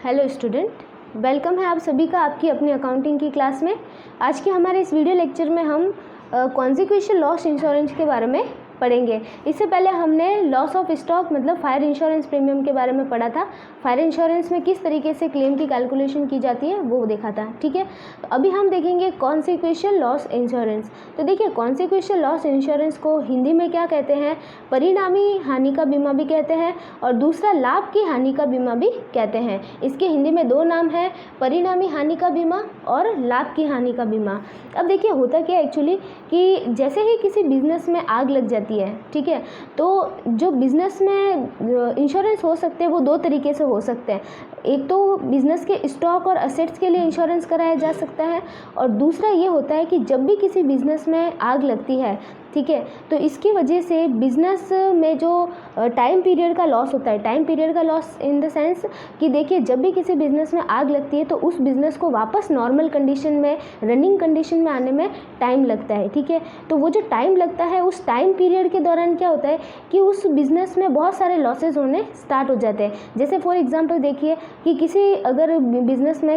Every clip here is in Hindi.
हेलो स्टूडेंट, वेलकम है आप सभी का आपकी अपनी अकाउंटिंग की क्लास में। आज के हमारे इस वीडियो लेक्चर में हम कॉन्सिक्वेंशियल लॉस इंश्योरेंस के बारे में पढ़ेंगे। इससे पहले हमने लॉस ऑफ स्टॉक मतलब फायर इंश्योरेंस प्रीमियम के बारे में पढ़ा था। फायर इंश्योरेंस में किस तरीके से क्लेम की कैलकुलेशन की जाती है वो देखा था, ठीक है। तो अभी हम देखेंगे कॉन्सिक्वेंशियल लॉस इंश्योरेंस। तो देखिए, कॉन्सिक्वेंशियल लॉस इंश्योरेंस को हिंदी में क्या कहते हैं? परिणामी हानि का बीमा भी कहते हैं और दूसरा लाभ की हानि का बीमा भी कहते हैं। इसके हिंदी में दो नाम है, परिणामी हानि का बीमा और लाभ की हानि का बीमा। अब देखिए, होता क्या है एक्चुअली कि जैसे ही किसी बिजनेस में आग लग जाती है, ठीक है, तो जो बिजनेस में इंश्योरेंस हो सकते हैं वो दो तरीके से हो सकते हैं। एक तो बिजनेस के स्टॉक और असेट्स के लिए इंश्योरेंस कराया जा सकता है और दूसरा ये होता है कि जब भी किसी बिजनेस में आग लगती है, ठीक है, तो इसकी वजह से बिजनेस में जो टाइम पीरियड का लॉस होता है, टाइम पीरियड का लॉस इन द सेंस कि देखिए, जब भी किसी बिजनेस में आग लगती है तो उस बिजनेस को वापस नॉर्मल कंडीशन में, रनिंग कंडीशन में आने में टाइम लगता है, ठीक है। तो वो जो टाइम लगता है उस टाइम पीरियड के दौरान क्या होता है कि उस बिजनेस में बहुत सारे लॉसेज होने स्टार्ट हो जाते हैं। जैसे फॉर एग्जांपल देखिए कि अगर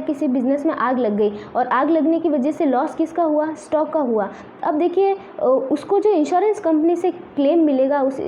किसी बिजनेस में आग लग गई और आग लगने की वजह से लॉस किसका हुआ? स्टॉक का हुआ। अब देखिए, उसको जो इंश्योरेंस कंपनी से क्लेम मिलेगा उस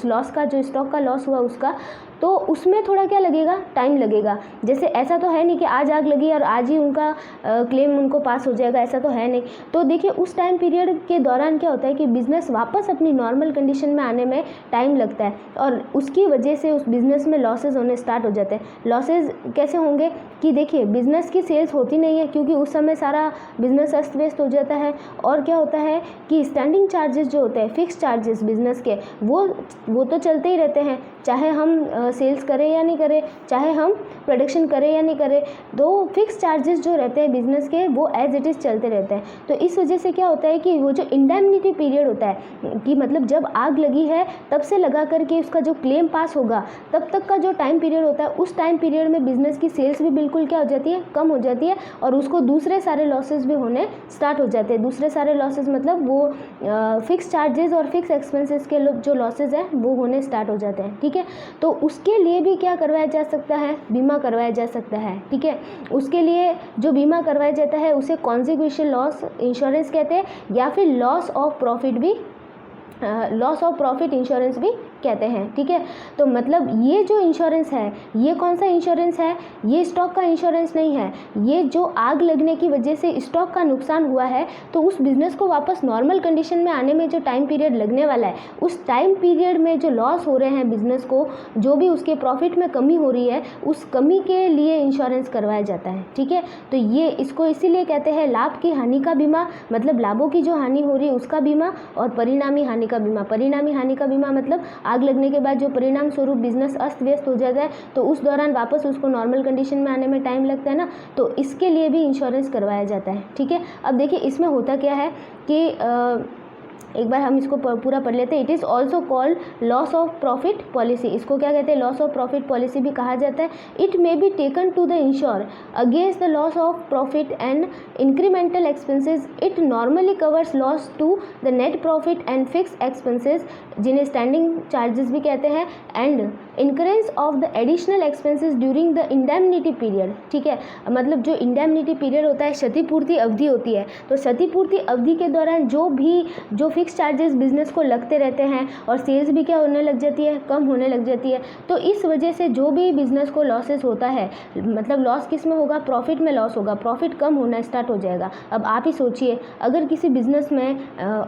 लॉस का, जो स्टॉक का लॉस हुआ उसका, तो उसमें थोड़ा क्या लगेगा? टाइम लगेगा। जैसे ऐसा तो है नहीं कि आज आग लगी और आज ही उनका क्लेम उनको पास हो जाएगा, ऐसा तो है नहीं। तो देखिए, उस टाइम पीरियड के दौरान क्या होता है कि बिज़नेस वापस अपनी नॉर्मल कंडीशन में आने में टाइम लगता है और उसकी वजह से उस बिज़नेस में लॉसेज होने स्टार्ट हो जाते हैं। लॉसेज कैसे होंगे कि देखिए, बिज़नेस की सेल्स होती नहीं है क्योंकि उस समय सारा बिज़नेस अस्त व्यस्त हो जाता है। और क्या होता है कि स्टैंडिंग चार्जेस जो होते हैं, फिक्स चार्जेस बिज़नेस के, वो तो चलते ही रहते हैं, चाहे हम सेल्स करें या नहीं करें, चाहे हम प्रोडक्शन करें या नहीं करें। तो फिक्स चार्जेस जो रहते हैं बिजनेस के वो एज इट इज़ चलते रहते हैं। तो इस वजह से क्या होता है कि वो जो इंडेमनिटी पीरियड होता है कि मतलब जब आग लगी है तब से लगा करके उसका जो क्लेम पास होगा तब तक का जो टाइम पीरियड होता है, उस टाइम पीरियड में बिजनेस की सेल्स भी बिल्कुल क्या हो जाती है? कम हो जाती है और उसको दूसरे सारे लॉसेस भी होने स्टार्ट हो जाते हैं। दूसरे सारे लॉसेस मतलब वो फिक्स चार्जेस और फिक्स एक्सपेंसेस के जो लॉसेज हैं वो होने स्टार्ट हो जाते हैं, ठीक है। तो उसके लिए भी क्या करवाया जा सकता है? बीमा करवाया जा सकता है, ठीक है। उसके लिए जो बीमा करवाया जाता है उसे कॉन्सिक्वेंशियल लॉस इंश्योरेंस कहते हैं या फिर लॉस ऑफ प्रॉफिट इंश्योरेंस भी कहते हैं, ठीक है। तो मतलब ये जो इंश्योरेंस है, ये कौन सा इंश्योरेंस है? ये स्टॉक का इंश्योरेंस नहीं है। ये जो आग लगने की वजह से स्टॉक का नुकसान हुआ है तो उस बिज़नेस को वापस नॉर्मल कंडीशन में आने में जो टाइम पीरियड लगने वाला है, उस टाइम पीरियड में जो लॉस हो रहे हैं बिज़नेस को, जो भी उसके प्रॉफिट में कमी हो रही है, उस कमी के लिए इंश्योरेंस करवाया जाता है, ठीक है। तो ये इसको इसीलिए कहते हैं लाभ की हानि का बीमा, मतलब लाभों की जो हानि हो रही है उसका बीमा, और परिणामी हानि का बीमा। परिणामी हानि का बीमा मतलब आग लगने के बाद जो परिणाम स्वरूप बिजनेस अस्त व्यस्त हो जाता है तो उस दौरान वापस उसको नॉर्मल कंडीशन में आने में टाइम लगता है ना, तो इसके लिए भी इंश्योरेंस करवाया जाता है, ठीक है। अब देखिए, इसमें होता क्या है कि एक बार हम इसको पूरा पढ़ लेते हैं। It is also called loss of profit policy. इसको क्या कहते हैं? लॉस ऑफ प्रॉफिट पॉलिसी भी कहा जाता है। It may be taken to the insure against the loss of profit and incremental expenses. It normally covers loss to the net profit and fix expenses, जिन्हें स्टैंडिंग चार्जेस भी कहते हैं, and increase of the additional expenses during the indemnity period, ठीक है। मतलब जो इंडेमनिटी पीरियड होता है, क्षतिपूर्ति अवधि होती है, तो क्षतिपूर्ति अवधि के दौरान जो फिक्स चार्जेस बिजनेस को लगते रहते हैं और सेल्स भी क्या होने लग जाती है? कम होने लग जाती है। तो इस वजह से जो भी बिजनेस को लॉसेस होता है, मतलब लॉस किस में होगा? प्रॉफिट में लॉस होगा, प्रॉफिट कम होना स्टार्ट हो जाएगा। अब आप ही सोचिए, अगर किसी बिजनेस में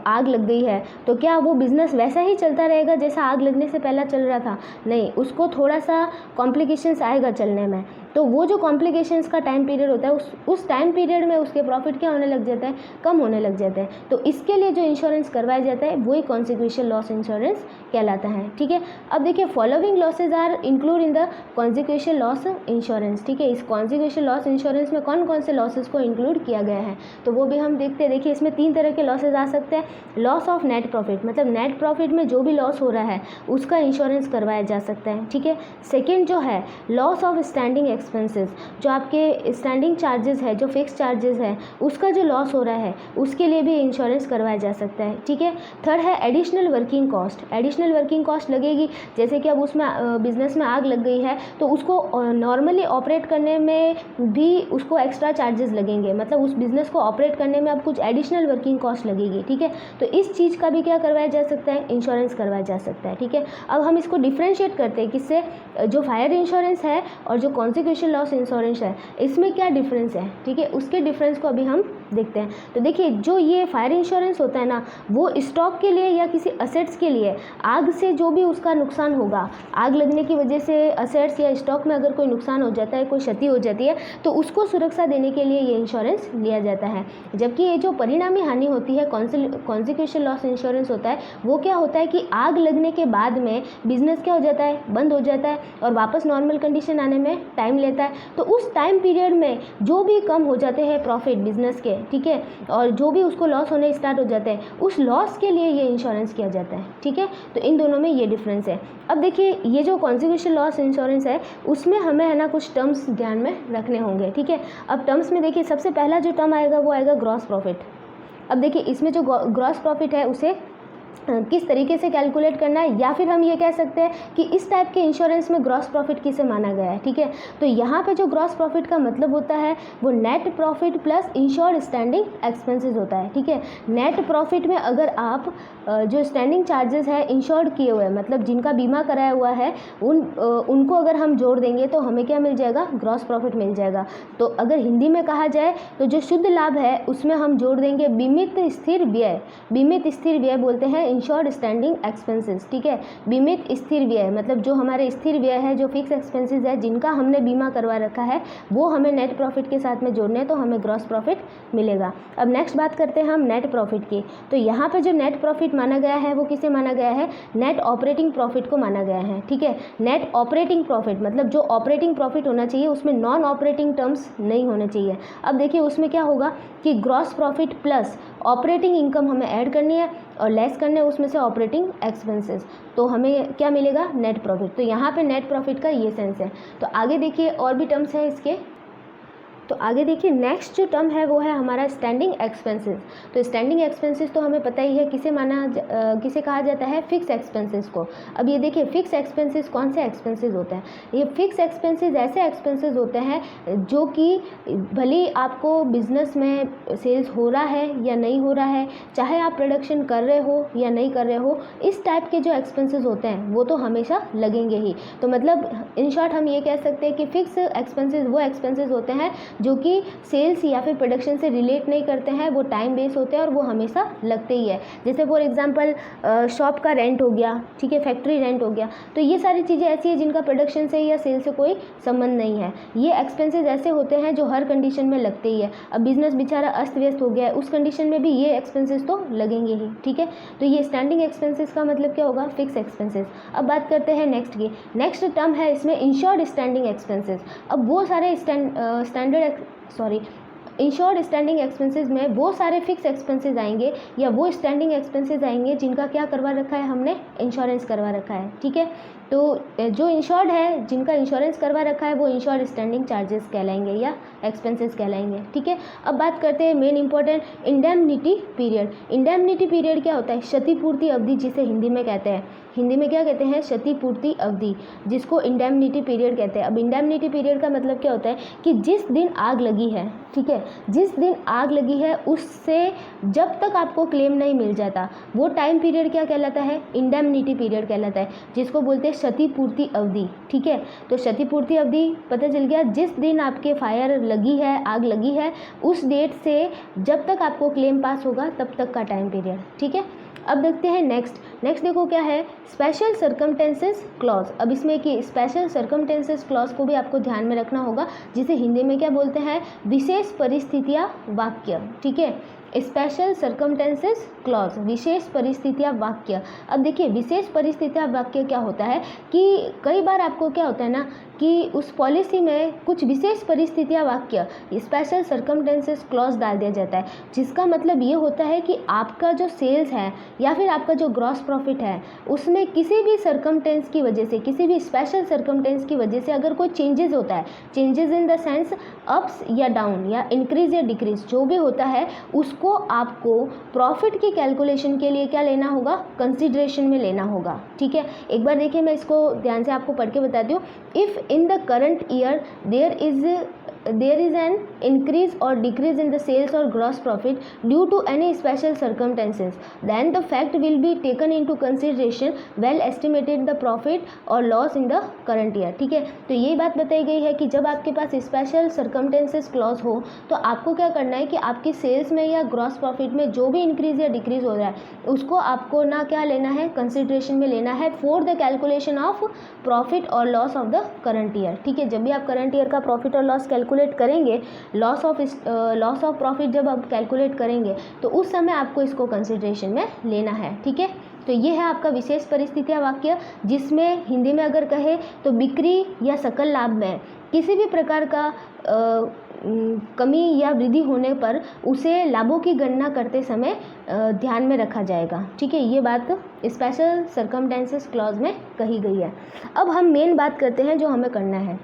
आग लग गई है तो क्या वो बिजनेस वैसा ही चलता रहेगा जैसा आग लगने से पहले चल रहा था? नहीं, उसको थोड़ा सा कॉम्प्लिकेशंस आएगा चलने में। तो वो जो कॉम्प्लिकेशंस का टाइम पीरियड होता है उस टाइम पीरियड में उसके प्रॉफिट क्या होने लग जाते हैं? कम होने लग जाते हैं। तो इसके लिए जो इंश्योरेंस करवाया जाता है वही कॉन्सिक्वेंशियल लॉस इंश्योरेंस कहलाता है, ठीक है। अब देखिए, following losses are include in the consequential loss insurance, ठीक है। इस कॉन्सिक्वेंशियल लॉस इंश्योरेंस में कौन कौन से लॉसेज को इंक्लूड किया गया है तो वो भी हम देखते हैं। देखिए, इसमें 3 तरह के लॉसेज आ सकते हैं। लॉस ऑफ नेट प्रॉफिट, मतलब नेट प्रॉफिट में जो भी लॉस हो रहा है उसका इंश्योरेंस करवाया जा सकता है, ठीक है। सेकेंड जो है लॉस ऑफ स्टैंडिंग एक्सपेंसेस, जो आपके स्टैंडिंग चार्जेस है, जो फिक्स चार्जेस है, उसका जो लॉस हो रहा है उसके लिए भी इंश्योरेंस करवाया जा सकता है। ठीक है। थर्ड है additional working cost. Additional working cost लगेगी, जैसे कि अब उसमें बिजनेस में आग लग गई है तो उसको नॉर्मली ऑपरेट करने में भी उसको एक्स्ट्रा चार्जेस लगेंगे, मतलब उस बिज़नेस को ऑपरेट करने में अब कुछ एडिशनल वर्किंग कॉस्ट लगेगी। ठीक है। तो इस चीज़ का भी क्या करवाया जा सकता है, इंश्योरेंस करवाया जा सकता है। ठीक है। अब हम इसको डिफ्रेंशिएट करते हैं किससे, जो फायर इंश्योरेंस है और जो कॉन्सिक्वेशन लॉस इंश्योरेंस है, इसमें क्या डिफरेंस है। ठीक है। उसके डिफरेंस को अभी हम देखते हैं। तो देखिए, जो ये फायर इंश्योरेंस होता है ना, वो स्टॉक के लिए या किसी असेट्स के लिए आग से जो भी उसका नुकसान होगा, आग लगने की वजह से असेट्स या स्टॉक में अगर कोई नुकसान हो जाता है, कोई क्षति हो जाती है, तो उसको सुरक्षा देने के लिए ये इंश्योरेंस लिया जाता है। जबकि ये जो परिणामी हानि होती है, कॉन्सिक्वेशन लॉस इंश्योरेंस होता है, वो क्या होता है कि आग लगने के बाद में बिजनेस क्या हो जाता है, बंद हो जाता है और वापस नॉर्मल कंडीशन आने में टाइम लेता है। तो उस टाइम पीरियड में जो भी कम हो जाते हैं प्रॉफिट बिजनेस के, ठीक है, और जो भी उसको लॉस होने स्टार्ट हो जाते हैं, उस लॉस के लिए ये इंश्योरेंस किया जाता है। ठीक है। तो इन दोनों में ये डिफरेंस है। अब देखिए, ये जो कॉन्सिक्वेशन लॉस इंश्योरेंस है, उसमें हमें है ना कुछ टर्म्स ध्यान में रखने होंगे। ठीक है। अब टर्म्स में देखिए, सबसे पहला जो टर्म आएगा वो आएगा ग्रॉस प्रॉफिट। अब देखिए, इसमें जो ग्रॉस प्रॉफिट है उसे किस तरीके से कैलकुलेट करना है, या फिर हम ये कह सकते हैं कि इस टाइप के इंश्योरेंस में ग्रॉस प्रॉफिट किसे माना गया है। ठीक है। तो यहाँ पे जो ग्रॉस प्रॉफिट का मतलब होता है वो net profit plus insured standing expenses होता है। ठीक है। नेट प्रॉफिट में अगर आप जो स्टैंडिंग चार्जेस है इंश्योर्ड किए हुए हैं, मतलब जिनका बीमा कराया हुआ है, उनको अगर हम जोड़ देंगे तो हमें क्या मिल जाएगा, ग्रॉस प्रॉफिट मिल जाएगा। तो अगर हिंदी में कहा जाए तो जो शुद्ध लाभ है उसमें हम जोड़ देंगे बीमित स्थिर व्यय। बीमित स्थिर व्यय बोलते हैं इंश्योर्ड स्टैंडिंग एक्सपेंसेस। ठीक है। बीमित स्थिर व्यय मतलब जो हमारे स्थिर व्यय है, जो फिक्स एक्सपेंसेस है, जिनका हमने बीमा करवा रखा है, वो हमें नेट प्रॉफिट के साथ में जोड़ने हैं तो हमें ग्रॉस प्रॉफिट मिलेगा। अब नेक्स्ट बात करते हैं हम नेट प्रॉफिट की। तो यहाँ पे जो नेट प्रॉफिट माना गया है वो किसे माना गया है, नेट ऑपरेटिंग प्रॉफिट को माना गया है। ठीक है। नेट ऑपरेटिंग प्रॉफिट मतलब जो ऑपरेटिंग प्रॉफिट होना चाहिए उसमें नॉन ऑपरेटिंग टर्म्स नहीं होने चाहिए। अब देखिए, उसमें क्या होगा कि gross profit plus operating income हमें ऐड करनी है और लेस करने उसमें से ऑपरेटिंग एक्सपेंसेस, तो हमें क्या मिलेगा, नेट प्रॉफिट। तो यहाँ पे नेट प्रॉफिट का ये सेंस है। तो आगे देखिए और भी टर्म्स हैं इसके। तो आगे देखिए, नेक्स्ट जो टर्म है वो है हमारा स्टैंडिंग एक्सपेंसेस। तो स्टैंडिंग एक्सपेंसेस तो हमें पता ही है किसे कहा जाता है, फिक्स एक्सपेंसेस को। अब ये देखिए, फिक्स एक्सपेंसेस कौन से एक्सपेंसेस होते हैं, ये फिक्स एक्सपेंसेस ऐसे एक्सपेंसेस होते हैं जो कि भले आपको बिजनेस में सेल्स हो रहा है या नहीं हो रहा है, चाहे आप प्रोडक्शन कर रहे हो या नहीं कर रहे हो, इस टाइप के जो एक्सपेंसेस होते हैं वो तो हमेशा लगेंगे ही। तो मतलब इन शॉर्ट हम ये कह सकते हैं कि फिक्स एक्सपेंसेस वो एक्सपेंसेस होते हैं जो कि सेल्स या फिर प्रोडक्शन से रिलेट नहीं करते हैं, वो टाइम बेस होते हैं और वो हमेशा लगते ही है। जैसे फॉर एग्जांपल शॉप का रेंट हो गया, ठीक है, फैक्ट्री रेंट हो गया, तो ये सारी चीज़ें ऐसी है जिनका प्रोडक्शन से या सेल से कोई संबंध नहीं है। ये एक्सपेंसेस ऐसे होते हैं जो हर कंडीशन में लगते ही है। अब बिजनेस बेचारा अस्त व्यस्त हो गया है, उस कंडीशन में भी ये एक्सपेंसेस तो लगेंगे ही। ठीक है। तो ये स्टैंडिंग एक्सपेंसेस का मतलब क्या होगा, फिक्स एक्सपेंसेस। अब बात करते हैं नेक्स्ट की। नेक्स्ट टर्म है इसमें इंश्योर्ड स्टैंडिंग एक्सपेंसेस। अब वो सारे इंश्योर्ड स्टैंडिंग एक्सपेंसेस में वो सारे फिक्स एक्सपेंसेस आएंगे या वो स्टैंडिंग एक्सपेंसेस आएंगे जिनका क्या करवा रखा है, हमने इंश्योरेंस करवा रखा है। ठीक है। तो जो इंश्योर्ड है, जिनका इंश्योरेंस करवा रखा है, वो इंश्योर्ड स्टैंडिंग चार्जेस कहलाएंगे या एक्सपेंसेस कहलाएंगे। ठीक है। अब बात करते हैं main important indemnity period. Indemnity period क्या होता है, क्षतिपूर्ति अवधि जिसे हिंदी में कहते हैं। हिंदी में क्या कहते हैं, क्षतिपूर्ति अवधि, जिसको इंडेमनिटी पीरियड कहते हैं। अब इंडेमनिटी पीरियड का मतलब क्या होता है कि जिस दिन आग लगी है, ठीक है, जिस दिन आग लगी है उससे जब तक आपको क्लेम नहीं मिल जाता, वो टाइम पीरियड क्या कहलाता है, इंडेमनिटी पीरियड कहलाता है, जिसको बोलते हैं क्षतिपूर्ति अवधि। ठीक है। तो क्षतिपूर्ति अवधि पता चल गया, जिस दिन आपके फायर लगी है, आग लगी है, उस डेट से जब तक आपको क्लेम पास होगा तब तक का टाइम पीरियड। ठीक है। अब देखते हैं नेक्स्ट देखो क्या है, स्पेशल सर्कमटेंसेस क्लॉज। अब इसमें कि स्पेशल सर्कमटेंसेस क्लॉज को भी आपको ध्यान में रखना होगा, जिसे हिंदी में क्या बोलते हैं, विशेष परिस्थितियाँ वाक्य। ठीक है। स्पेशल सर्कमटेंसेस क्लॉज, विशेष परिस्थितियाँ वाक्य। अब देखिए विशेष परिस्थितियाँ वाक्य क्या होता है कि कई बार आपको क्या होता है ना कि उस पॉलिसी में कुछ विशेष परिस्थितियाँ वाक्य स्पेशल सर्कमटेंसेस क्लॉज डाल दिया जाता है, जिसका मतलब ये होता है कि आपका जो सेल्स है या फिर आपका जो ग्रॉस प्रॉफिट है उसमें किसी भी सर्कमटेंस की वजह से, किसी भी स्पेशल सर्कमटेंस की वजह से अगर कोई चेंजेस होता है, changes in the sense ups या डाउन या इंक्रीज या डिक्रीज जो भी होता है, उसको आपको प्रॉफिट की कैलकुलेशन के लिए क्या लेना होगा, कंसिडरेशन में लेना होगा। ठीक है, एक बार देखिए मैं इसको ध्यान से आपको पढ़ के बताती हूँ। If in the current year there is an increase or decrease in the sales or gross profit due to any special circumstances, then the fact will be taken into consideration well estimated the profit or loss in the current year। ठीक है, तो यही बात बताई गई है कि जब आपके पास स्पेशल सर्कमटेंसेस क्लॉज हो तो आपको क्या करना है कि आपकी सेल्स में या ग्रॉस प्रॉफिट में जो भी इंक्रीज या डिक्रीज हो रहा है उसको आपको ना क्या लेना है, कंसिडरेशन में लेना है for the calculation of profit और loss of the current year. ठीक है, जब भी आप करंट ईयर का प्रॉफिट और लॉस कैलकुलेट करेंगे, लॉस ऑफ प्रॉफिट जब आप कैलकुलेट करेंगे तो उस समय आपको इसको कंसिडरेशन में लेना है। ठीक है, तो ये है आपका विशेष परिस्थितियाँ वाक्य, जिसमें हिंदी में अगर कहे तो बिक्री या सकल लाभ में किसी भी प्रकार का कमी या वृद्धि होने पर उसे लाभों की गणना करते समय ध्यान में रखा जाएगा। ठीक है, ये बात स्पेशल सर्कमटेंसेस क्लॉज में कही गई है। अब हम मेन बात करते हैं जो हमें करना है,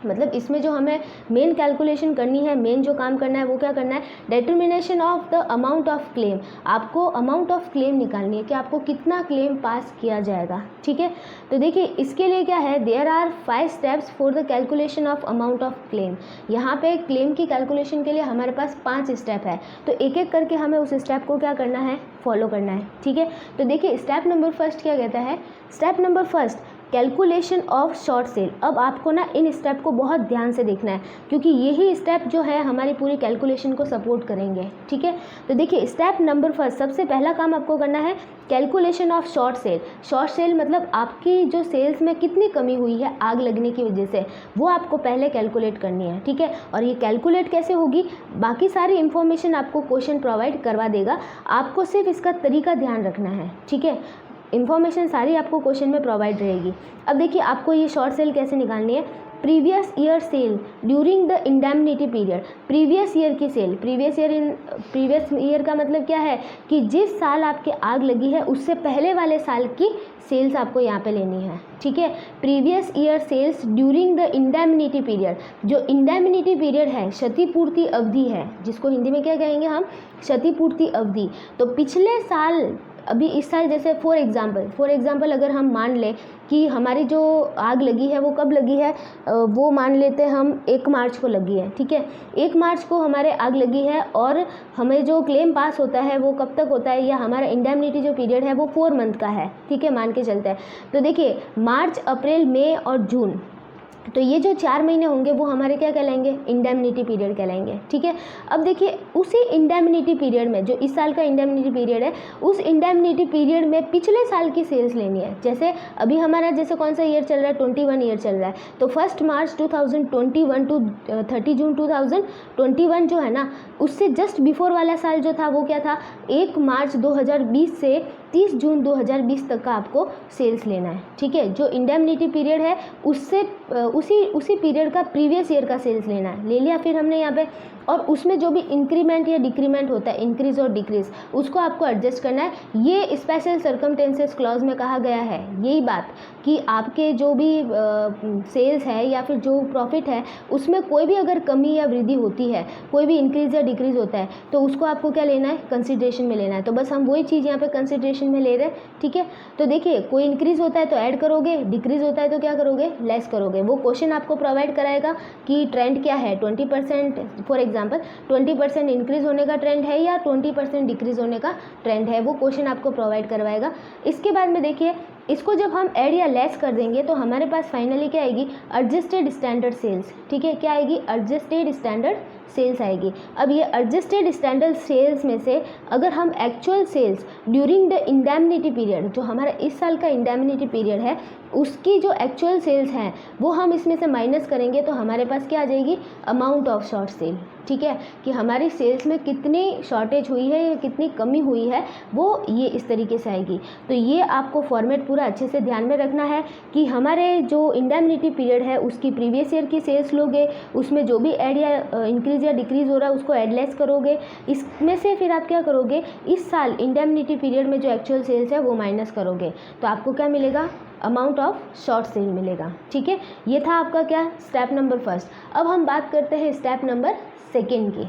मतलब इसमें जो हमें मेन कैलकुलेशन करनी है, मेन जो काम करना है वो क्या करना है, determination of the amount of claim. आपको अमाउंट ऑफ क्लेम निकालनी है कि आपको कितना क्लेम पास किया जाएगा। ठीक है, तो देखिए इसके लिए क्या है, there are 5 steps for the calculation of amount of claim. यहाँ पे क्लेम की कैलकुलेशन के लिए हमारे पास 5 स्टेप है, तो एक एक करके हमें उस स्टेप को क्या करना है, फॉलो करना है। ठीक है, तो देखिए स्टेप नंबर फर्स्ट क्या कहता है, step number first calculation of short cell. अब आपको ना इन स्टेप को बहुत ध्यान से देखना है क्योंकि यही स्टेप जो है हमारी पूरी कैलकुलेशन को सपोर्ट करेंगे। ठीक है, तो देखिए स्टेप नंबर फर्स्ट, सबसे पहला काम आपको करना है calculation of short cell. Short cell मतलब आपकी जो सेल्स में कितनी कमी हुई है आग लगने की वजह से, वो आपको पहले कैलकुलेट करनी है। ठीक है, और ये कैलकुलेट कैसे होगी, बाकी सारी इन्फॉर्मेशन आपको क्वेश्चन प्रोवाइड करवा देगा, आपको सिर्फ इसका तरीका ध्यान रखना है। ठीक है, इन्फॉर्मेशन सारी आपको क्वेश्चन में प्रोवाइड रहेगी। अब देखिए आपको ये शॉर्ट सेल कैसे निकालनी है, previous year cell during the indemnity period. Previous year की सेल, प्रीवियस ईयर का मतलब क्या है कि जिस साल आपके आग लगी है उससे पहले वाले साल की सेल्स आपको यहाँ पे लेनी है। ठीक है, previous year sales during the indemnity period. जो इंडेमनिटी पीरियड है, क्षतिपूर्ति अवधि है, जिसको हिंदी में क्या कहेंगे हम, क्षतिपूर्ति अवधि। तो पिछले साल, अभी इस साल जैसे फॉर एग्जांपल अगर हम मान लें कि हमारी जो आग लगी है वो कब लगी है, वो मान लेते हैं हम 1 मार्च को लगी है। ठीक है, 1 मार्च को हमारे आग लगी है और हमें जो क्लेम पास होता है वो कब तक होता है, या हमारा इंडेमनिटी जो पीरियड है वो 4 मंथ का है। ठीक है, मान के चलते हैं। तो देखिए मार्च, अप्रैल, मई और जून, तो ये जो 4 महीने होंगे वो हमारे क्या कहलाएंगे, इंडेमनिटी पीरियड कहलाएंगे। ठीक है, अब देखिए उसी इंडेमनिटी पीरियड में, जो इस साल का इंडेमनिटी पीरियड है, उस इंडेमनिटी पीरियड में पिछले साल की सेल्स लेनी है। जैसे अभी हमारा जैसे कौन सा ईयर चल रहा है, 21 ईयर चल रहा है, तो 1 मार्च 2021 टू 30 जून 2021 जो है ना, उससे जस्ट बिफोर वाला साल जो था वो क्या था, 1 मार्च 2020 से 30 जून 2020 तक का आपको सेल्स लेना है। ठीक है, जो इंडेमनिटी पीरियड है उससे उसी पीरियड का प्रीवियस ईयर का सेल्स लेना है, ले लिया फिर हमने यहाँ पे, और उसमें जो भी इंक्रीमेंट या डिक्रीमेंट होता है, इंक्रीज और डिक्रीज, उसको आपको एडजस्ट करना है। ये स्पेशल सर्कमटेंसेस क्लॉज में कहा गया है यही बात कि आपके जो भी सेल्स है या फिर जो प्रॉफिट है उसमें कोई भी अगर कमी या वृद्धि होती है, कोई भी इंक्रीज या डिक्रीज होता है, तो उसको आपको क्या लेना है, कंसिडरेशन में लेना है। तो बस हम वही चीज़ यहाँ पे कंसिडरेशन में ले रहे हैं। ठीक है, तो देखिए कोई इंक्रीज होता है तो ऐड करोगे, डिक्रीज होता है तो क्या करोगे, लेस करोगे। वो क्वेश्चन आपको प्रोवाइड कराएगा कि ट्रेंड क्या है, 20% फॉर एग्जांपल 20% इंक्रीज होने का ट्रेंड है या 20% डिक्रीज होने का ट्रेंड है, वो क्वेश्चन आपको प्रोवाइड करवाएगा। इसके बाद में देखिए इसको जब हम ऐड या लेस कर देंगे तो हमारे पास फाइनली क्या आएगी, एडजस्टेड स्टैंडर्ड सेल्स। ठीक है, क्या आएगी, एडजस्टेड स्टैंडर्ड सेल्स आएगी। अब ये एडजस्टेड स्टैंडर्ड सेल्स में से अगर हम actual sales during the indemnity period, जो हमारा इस साल का इंडेमनिटी पीरियड है, उसकी जो एक्चुअल सेल्स हैं वो हम इसमें से माइनस करेंगे तो हमारे पास क्या आ जाएगी, अमाउंट ऑफ शॉर्ट सेल। ठीक है, कि हमारी सेल्स में कितनी शॉर्टेज हुई है या कितनी कमी हुई है, वो ये इस तरीके से आएगी। तो ये आपको फॉर्मेट पूरा अच्छे से ध्यान में रखना है कि हमारे जो इंडेमनिटी पीरियड है उसकी प्रीवियस ईयर की सेल्स लोगे, उसमें जो भी ऐड या इंक्रीज या डिक्रीज हो रहा है उसको ऐड लेस करोगे, इसमें से फिर आप क्या करोगे, इस साल इंडेमनिटी पीरियड में जो एक्चुअल सेल्स है वो माइनस करोगे, तो आपको क्या मिलेगा, अमाउंट ऑफ शॉर्ट सेल मिलेगा। ठीक है, ये था आपका क्या, स्टेप नंबर फर्स्ट। अब हम बात करते हैं स्टेप नंबर सेकेंड की।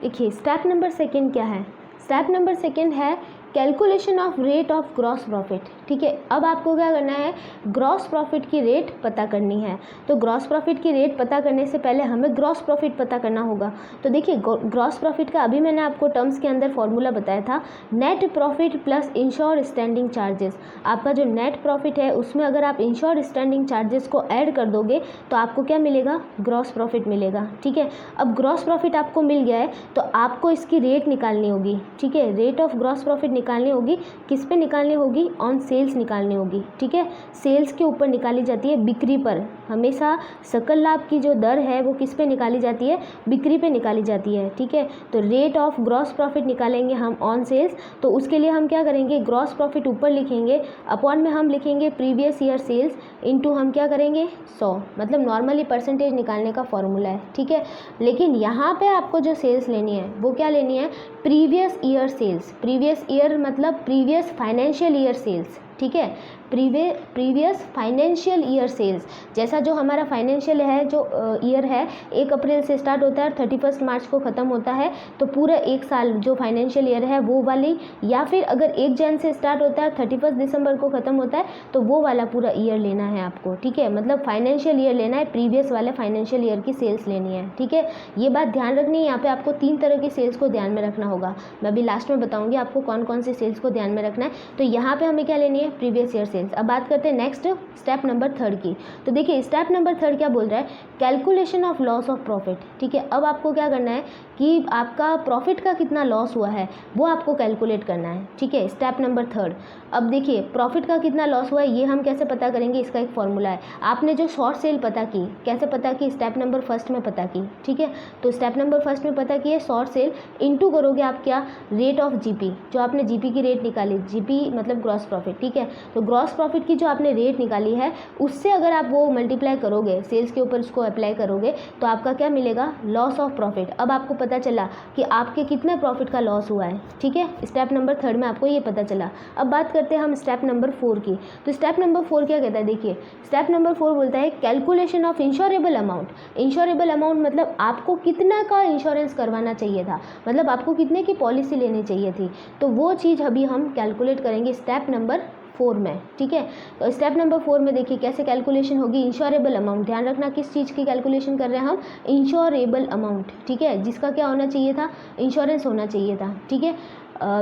देखिए स्टेप नंबर सेकेंड क्या है, स्टेप नंबर सेकेंड है calculation of rate of gross profit. ठीक है, अब आपको क्या करना है, ग्रॉस प्रॉफिट की रेट पता करनी है। तो ग्रॉस प्रॉफिट की रेट पता करने से पहले हमें ग्रॉस प्रॉफिट पता करना होगा। तो देखिए ग्रॉस प्रॉफिट का अभी मैंने आपको टर्म्स के अंदर फॉर्मूला बताया था, net profit plus ensure standing charges. आपका जो नेट प्रॉफिट है उसमें अगर आप इंश्योर स्टैंडिंग चार्जेस को ऐड कर दोगे तो आपको क्या मिलेगा, ग्रॉस प्रॉफिट मिलेगा। ठीक है, अब ग्रॉस प्रॉफिट आपको मिल गया है तो आपको इसकी रेट निकालनी होगी। ठीक है, रेट ऑफ ग्रॉस प्रॉफिट निकालनी होगी, किस पे निकालनी होगी, ऑन सेल्स निकालनी होगी। ठीक है, सेल्स के ऊपर निकाली जाती है, बिक्री पर। हमेशा सकल लाभ की जो दर है वो किस पे निकाली जाती है, बिक्री पे निकाली जाती है। ठीक है, तो रेट ऑफ ग्रॉस प्रॉफिट निकालेंगे हम ऑन सेल्स, तो उसके लिए हम क्या करेंगे, ग्रॉस प्रॉफिट ऊपर लिखेंगे, अपॉन में हम लिखेंगे प्रीवियस ईयर सेल्स, इनटू हम क्या करेंगे 100, मतलब नॉर्मली परसेंटेज निकालने का फॉर्मूला है। ठीक है, लेकिन यहाँ पे आपको जो सेल्स लेनी है वो क्या लेनी है, previous year sales. Previous year मतलब प्रीवियस फाइनेंशियल ईयर सेल्स। ठीक है, प्रीवियस फाइनेंशियल ईयर सेल्स, जैसा जो हमारा फाइनेंशियल है जो ईयर है 1 अप्रैल से स्टार्ट होता है और 31 मार्च को ख़त्म होता है, तो पूरा एक साल जो फाइनेंशियल ईयर है वो वाली, या फिर अगर 1 जन से स्टार्ट होता है 31 दिसंबर को ख़त्म होता है तो वो वाला पूरा ईयर लेना है आपको। ठीक है, मतलब फाइनेंशियल ईयर लेना है, प्रीवियस वाले फाइनेंशियल ईयर की सेल्स लेनी है। ठीक है, ये बात ध्यान रखनी है, यहाँ पे आपको 3 तरह की सेल्स को ध्यान में रखना होगा। मैं अभी लास्ट में बताऊँगी आपको कौन कौन सी सेल्स को ध्यान में रखना है। तो यहाँ पर हमें क्या लेनी है, प्रीवियस ईयर सेल्स। अब बात करते हैं नेक्स्ट स्टेप नंबर 3 की। तो देखिए स्टेप नंबर 3 क्या बोल रहा है, calculation of loss of profit. ठीक है, अब आपको क्या करना है कि आपका प्रॉफिट का कितना लॉस हुआ है वो आपको कैलकुलेट करना है। ठीक है, स्टेप नंबर 3। अब देखिए प्रॉफिट का कितना लॉस हुआ है ये हम कैसे पता करेंगे, इसका एक फॉर्मूला है। आपने जो शॉर्ट सेल पता की, कैसे पता की, स्टेप नंबर 1 में पता की। ठीक है, तो स्टेप नंबर 1 में पता की है शॉर्ट सेल, इनटू करोगे आप क्या, रेट ऑफ जीपी, जो आपने जीपी की रेट निकाली, जीपी मतलब ग्रॉस प्रॉफिट। ठीक है, तो ग्रॉस प्रॉफिट की जो आपने रेट निकाली है उससे अगर आप वो मल्टीप्लाई करोगे, सेल्स के ऊपर उसको अप्लाई करोगे तो आपका क्या मिलेगा, लॉस ऑफ प्रॉफिट। अब आपको पता चला कि आपके कितने प्रॉफिट का लॉस हुआ है। ठीक है, स्टेप नंबर 3 में आपको ये पता चला। अब बात करते हैं हम स्टेप नंबर 4 की। तो स्टेप नंबर 4 क्या कहता है, देखिए स्टेप नंबर 4 बोलता है calculation of insurable amount. Insurable amount मतलब आपको कितना का इंश्योरेंस करवाना चाहिए था, मतलब आपको कितने की पॉलिसी लेनी चाहिए थी, तो वो चीज़ अभी हम कैलकुलेट करेंगे स्टेप नंबर 4 में। ठीक है, तो स्टेप नंबर 4 में देखिए कैसे कैलकुलेशन होगी, इंश्योरेबल अमाउंट। ध्यान रखना किस चीज़ की कैलकुलेशन कर रहे हैं हम, इंश्योरेबल अमाउंट। ठीक है, जिसका क्या होना चाहिए था, इंश्योरेंस होना चाहिए था। ठीक है,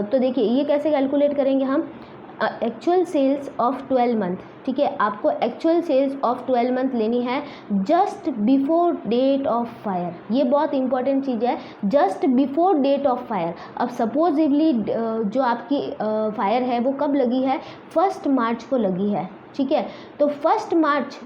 तो देखिए ये कैसे कैलकुलेट करेंगे हम, एक्चुअल सेल्स ऑफ 12 मंथ। ठीक है, आपको एक्चुअल सेल्स ऑफ 12 मंथ लेनी है just before date of fire. ये बहुत इंपॉर्टेंट चीज़ है, just before date of fire. अब सपोजिवली जो आपकी फायर है वो कब लगी है, 1 मार्च को लगी है। ठीक है, तो 1 मार्च,